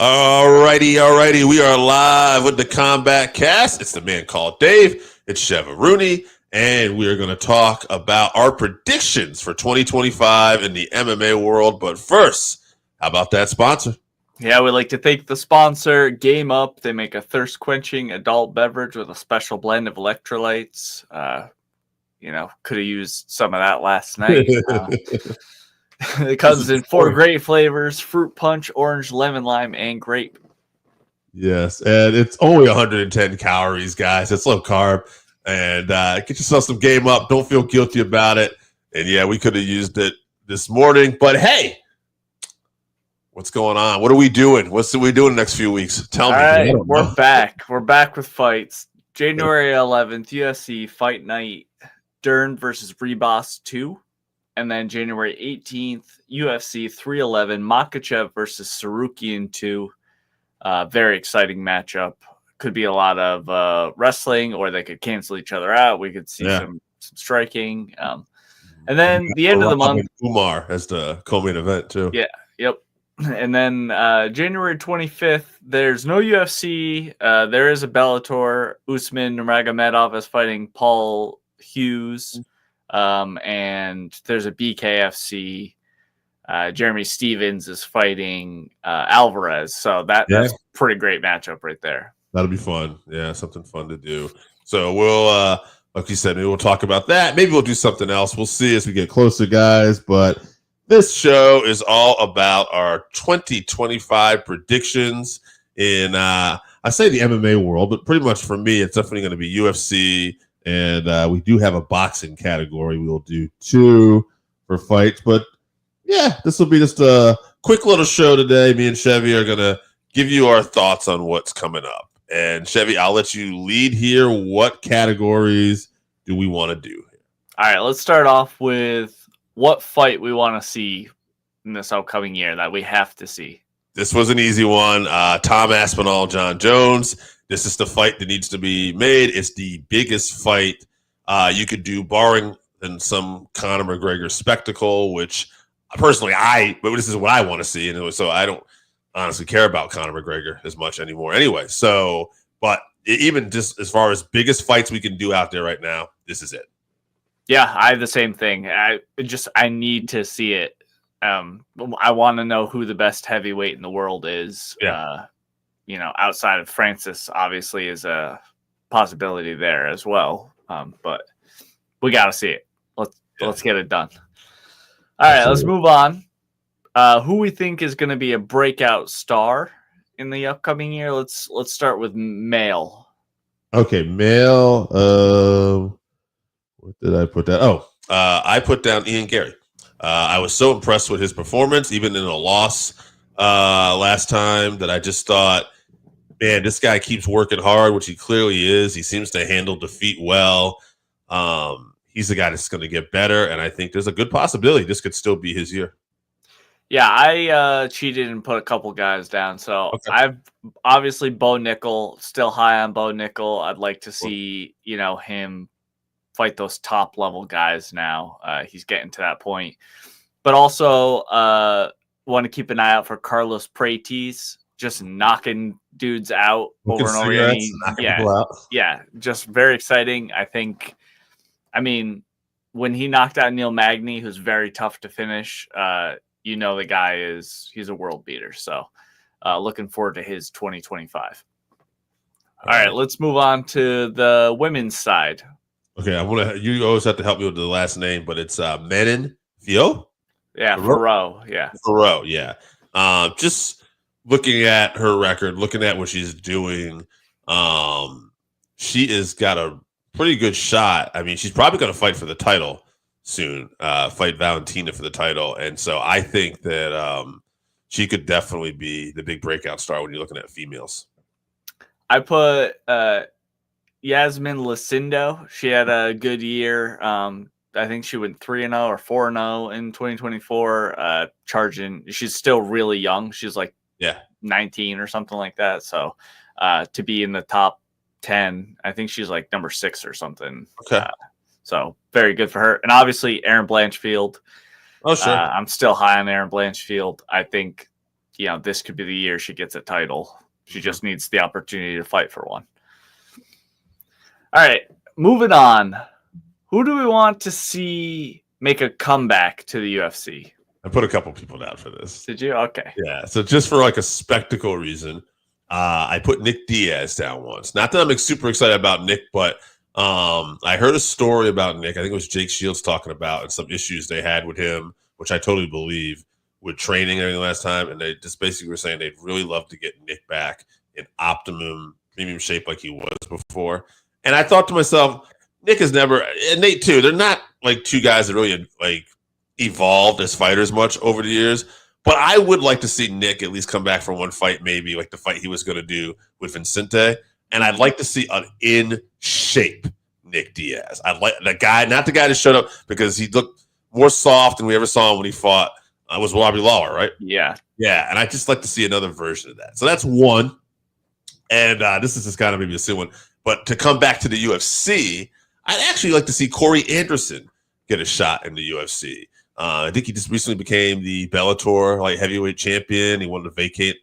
Alrighty. We are live with the Combatcast. It's the man called Dave. It's Chevy, and we are going to talk about our predictions for 2025 in the MMA world. But first, how about that sponsor? Yeah, we'd like to thank the sponsor, Game Up. They make a thirst-quenching adult beverage with a special blend of electrolytes. Could have used some of that last night. It comes in 4 great flavors: fruit punch, orange, lemon, lime, and grape. Yes, and it's only 110 calories, guys. It's low carb. And get yourself some Game Up. Don't feel guilty about it. And yeah, we could have used it this morning. But hey, what's going on? What are we doing? What's we doing the next few weeks? Tell me. All right, we're back. We're back with fights. January 11th, UFC Fight Night, Dern versus Ribas 2. And then January 18th, UFC 311, Makhachev versus Sarukian 2. Very exciting matchup. Could be a lot of wrestling, or they could cancel each other out. We could see some striking. And then the end of the month, Umar as the co-main event too. Yeah, yep. And then January 25th, there's no UFC. There is a Bellator. Usman Nurmagomedov is fighting Paul Hughes. And there's a BKFC. Jeremy Stevens is fighting Alvarez. So that's a pretty great matchup right there. That'll be fun. Yeah, something fun to do. So we'll, like you said, maybe we'll talk about that. Maybe we'll do something else. We'll see as we get closer, guys. But this show is all about our 2025 predictions in, I say the MMA world, but pretty much for me, it's definitely going to be UFC. And we do have a boxing category. We will do 2 for fights. But yeah, this will be just a quick little show today. Me and Chevy are going to give you our thoughts on what's coming up. And Chevy, I'll let you lead here. What categories do we want to do here? All right, let's start off with what fight we want to see in this upcoming year that we have to see. This was an easy one. Tom Aspinall, John Jones. This is the fight that needs to be made. It's the biggest fight you could do, barring than some Conor McGregor spectacle, which personally but this is what I want to see. And so I don't honestly care about Conor McGregor as much anymore anyway. So, but even just as far as biggest fights we can do out there right now, this is it. Yeah, I have the same thing. I need to see it. I want to know who the best heavyweight in the world is. Yeah. Outside of Francis, obviously, is a possibility there as well. But we got to see it. Let's get it done. All right, let's move on. Who we think is going to be a breakout star in the upcoming year? Let's start with male. Okay, male. What did I put down? I put down Ian Gary. I was so impressed with his performance, even in a loss last time, that I just thought, man, this guy keeps working hard, which he clearly is. He seems to handle defeat well. He's the guy that's going to get better, and I think there's a good possibility this could still be his year. Yeah, I cheated and put a couple guys down. So I've obviously Bo Nickel, still high on Bo Nickel. I'd like to see, him fight those top level guys now. He's getting to that point. But also want to keep an eye out for Carlos Prates, just knocking dudes out over and over again. Yeah, just very exciting. When he knocked out Neil Magny, who's very tough to finish, the guy he's a world beater. So looking forward to his 2025. All right, let's move on to the women's side. Okay, you always have to help me with the last name, but it's Menin Fio? Yeah, Farrow. Yeah. Farrow, yeah. Just looking at her record, looking at what she's doing, she has got a pretty good shot. I mean, she's probably going to fight for the title soon, fight Valentina for the title. And so I think that she could definitely be the big breakout star when you're looking at females. I put Yasmin Lucindo. She had a good year. I think she went 3-0 or 4-0 in 2024. Charging, she's still really young. She's like 19 or something like that. So to be in the top 10, I think she's like number 6 or something. Okay. So very good for her. And obviously Erin Blanchfield. Oh, sure. I'm still high on Erin Blanchfield. I think this could be the year she gets a title. She just needs the opportunity to fight for one. All right, moving on. Who do we want to see make a comeback to the UFC? I put a couple people down for this. Did you? Okay. Yeah. So just for like a spectacle reason, I put Nick Diaz down once. Not that I'm super excited about Nick, but I heard a story about Nick. I think it was Jake Shields talking about and some issues they had with him, which I totally believe, with training and everything last time. And they just basically were saying they'd really love to get Nick back in optimum premium shape like he was before. And I thought to myself, Nick has never, and Nate too, they're not like two guys that really like evolved as fighters much over the years. But I would like to see Nick at least come back for one fight, maybe like the fight he was going to do with Vincente. And I'd like to see an in shape Nick Diaz. I'd like the guy, not the guy that showed up because he looked more soft than we ever saw him when he fought. Was Robbie Lawler, right? Yeah. Yeah. And I just like to see another version of that. So that's one. And this is just kind of maybe a silly one. But to come back to the UFC, I'd actually like to see Corey Anderson get a shot in the UFC. I think he just recently became the Bellator light heavyweight champion. He won the vacate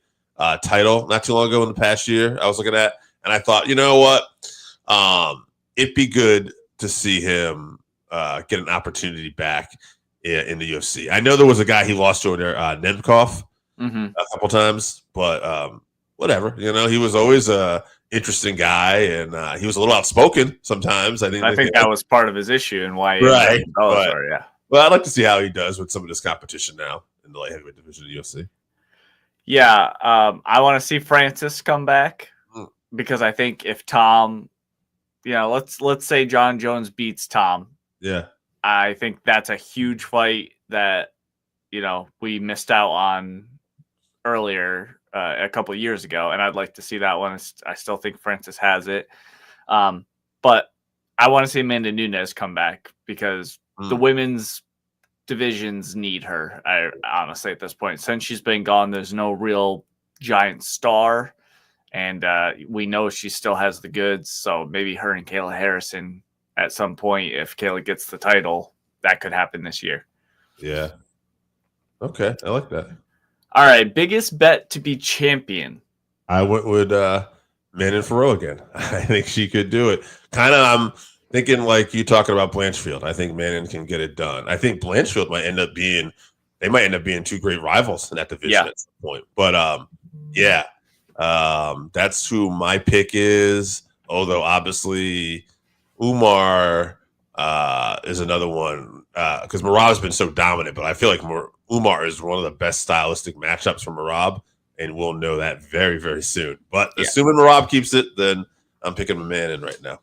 title not too long ago in the past year. I was looking at, and I thought, you know what, it'd be good to see him get an opportunity back in the UFC. I know there was a guy he lost to there, Nemkov, a couple times, but whatever. He was always a interesting guy, and he was a little outspoken sometimes. I think that was part of his issue and why he right. Bellator, yeah. Well, I'd like to see how he does with some of this competition now in the light heavyweight division of the UFC. Yeah, I want to see Francis come back because I think if Tom, let's say John Jones beats Tom. Yeah. I think that's a huge fight that, we missed out on earlier a couple of years ago, and I'd like to see that one. I still think Francis has it. But I want to see Amanda Nunes come back because the women's divisions need her. I honestly, at this point, since she's been gone, there's no real giant star, and we know she still has the goods. So maybe her and Kayla Harrison at some point, if Kayla gets the title, that could happen this year. Yeah. Okay, I like that. All right, biggest bet to be champion. I went with Manon Farrow again. I think she could do it. Kind of, I'm thinking like you talking about Blanchfield. I think Manon can get it done. I think Blanchfield might end up being two great rivals in that division at some point. But that's who my pick is. Although obviously Umar is another one because Merab's been so dominant. But I feel like Umar is one of the best stylistic matchups for Merab, and we'll know that very, very soon. But assuming Merab keeps it, then I'm picking Manon right now.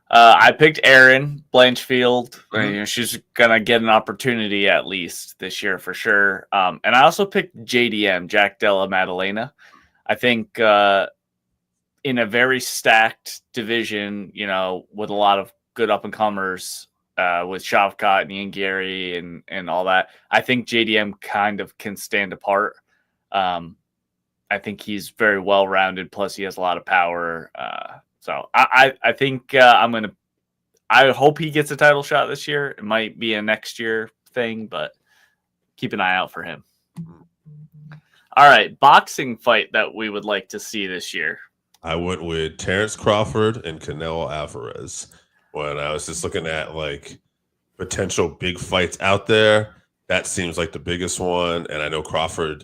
I picked Erin Blanchfield. She's gonna get an opportunity at least this year for sure. And I also picked JDM, Jack Della Maddalena. I think in a very stacked division, with a lot of good up and comers, with Shavkat and Ian Gary and all that, I think JDM kind of can stand apart. I think he's very well rounded. Plus, he has a lot of power. So I think I hope he gets a title shot this year. It might be a next year thing, but keep an eye out for him. All right, boxing fight that we would like to see this year. I went with Terrence Crawford and Canelo Alvarez. When I was just looking at like potential big fights out there, that seems like the biggest one. And I know Crawford,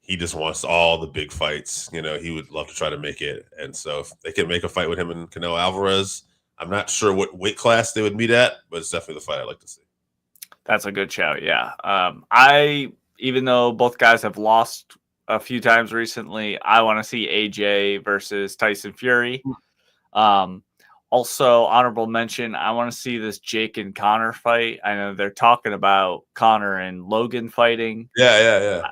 he just wants all the big fights. He would love to try to make it. And so if they can make a fight with him and Canelo Alvarez, I'm not sure what weight class they would meet at, but it's definitely the fight I'd like to see. That's a good shout, yeah. Even though both guys have lost a few times recently, I want to see AJ versus Tyson Fury. Also, honorable mention, I want to see this Jake and Connor fight. I know they're talking about Connor and Logan fighting. Yeah.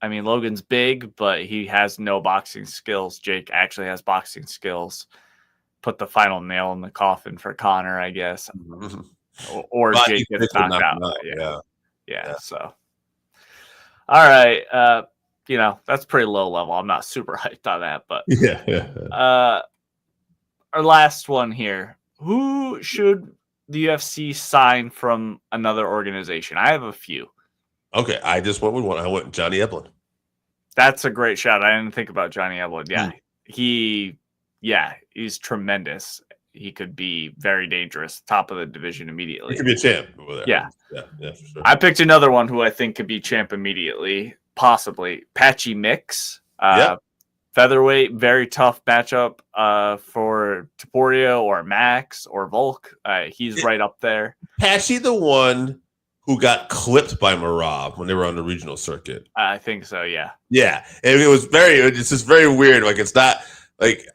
Logan's big, but he has no boxing skills. Jake actually has boxing skills. Put the final nail in the coffin for Connor, I guess. Or Jake gets knocked out. Yeah. So, all right. That's pretty low level. I'm not super hyped on that, but our last one here. Who should the UFC sign from another organization? I have a few. Okay, I just went with one. I went Johnny Eblin. That's a great shot. I didn't think about Johnny Elwood. Yeah, he's tremendous. He could be very dangerous, top of the division immediately. He could be a champ over there. Yeah, for sure. I picked another one who I think could be champ immediately, possibly Patchy Mix. Featherweight, very tough matchup for Taporio or Max or Volk. He's right up there. Patchy, the one who got clipped by Marab when they were on the regional circuit. I think so, yeah. Yeah, and it's just very weird. Like, it's not like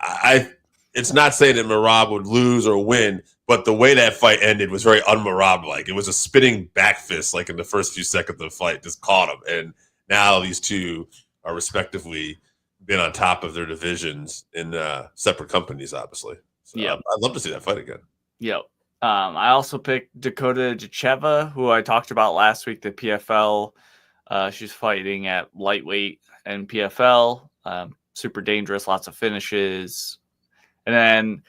it's not saying that Marab would lose or win, but the way that fight ended was very un-Marab like. It was a spinning back fist, like in the first few seconds of the fight, just caught him. And now these two are respectively been on top of their divisions in separate companies, obviously. So yeah, I'd love to see that fight again. Yep. I also picked Dakota Jacheva, who I talked about last week, the PFL. She's fighting at lightweight and PFL. Super dangerous, lots of finishes. And then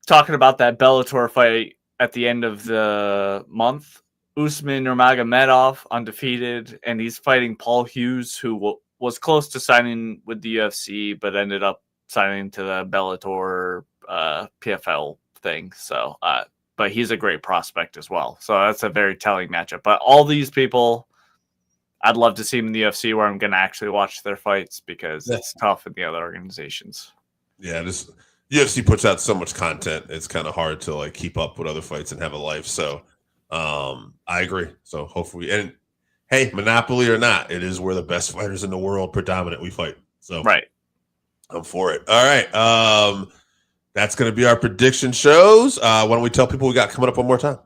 talking about that Bellator fight at the end of the month, Usman Nurmagomedov undefeated, and he's fighting Paul Hughes, who was close to signing with the UFC, but ended up signing to the Bellator PFL thing. So, but he's a great prospect as well. So that's a very telling matchup. But all these people, I'd love to see them in the UFC where I'm going to actually watch their fights because it's tough in the other organizations. Yeah, this UFC puts out so much content. It's kind of hard to like keep up with other fights and have a life. So I agree. So hopefully, and hey, monopoly or not, it is where the best fighters in the world predominantly fight. So right, I'm for it. All right, that's going to be our prediction shows. Why don't we tell people we got coming up one more time?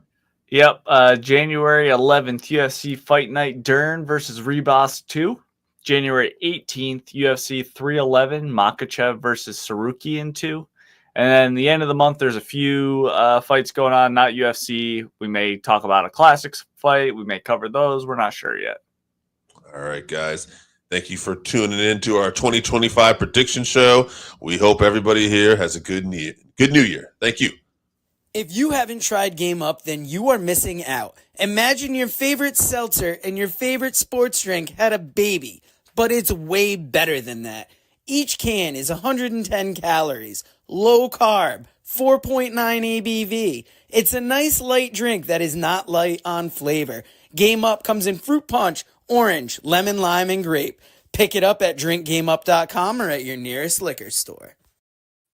Yep, January 11th, UFC Fight Night, Dern versus Rebos 2. January 18th, UFC 311, Makachev versus Sarukian 2. And then the end of the month, there's a few fights going on, not UFC. We may talk about a classics fight. We may cover those. We're not sure yet. All right, guys. Thank you for tuning in to our 2025 prediction show. We hope everybody here has a good new year. Thank you. If you haven't tried Game Up, then you are missing out. Imagine your favorite seltzer and your favorite sports drink had a baby, but it's way better than that. Each can is 110 calories, low carb, 4.9 ABV. It's a nice light drink that is not light on flavor. Game Up comes in fruit punch, orange, lemon, lime, and grape. Pick it up at drinkgameup.com or at your nearest liquor store.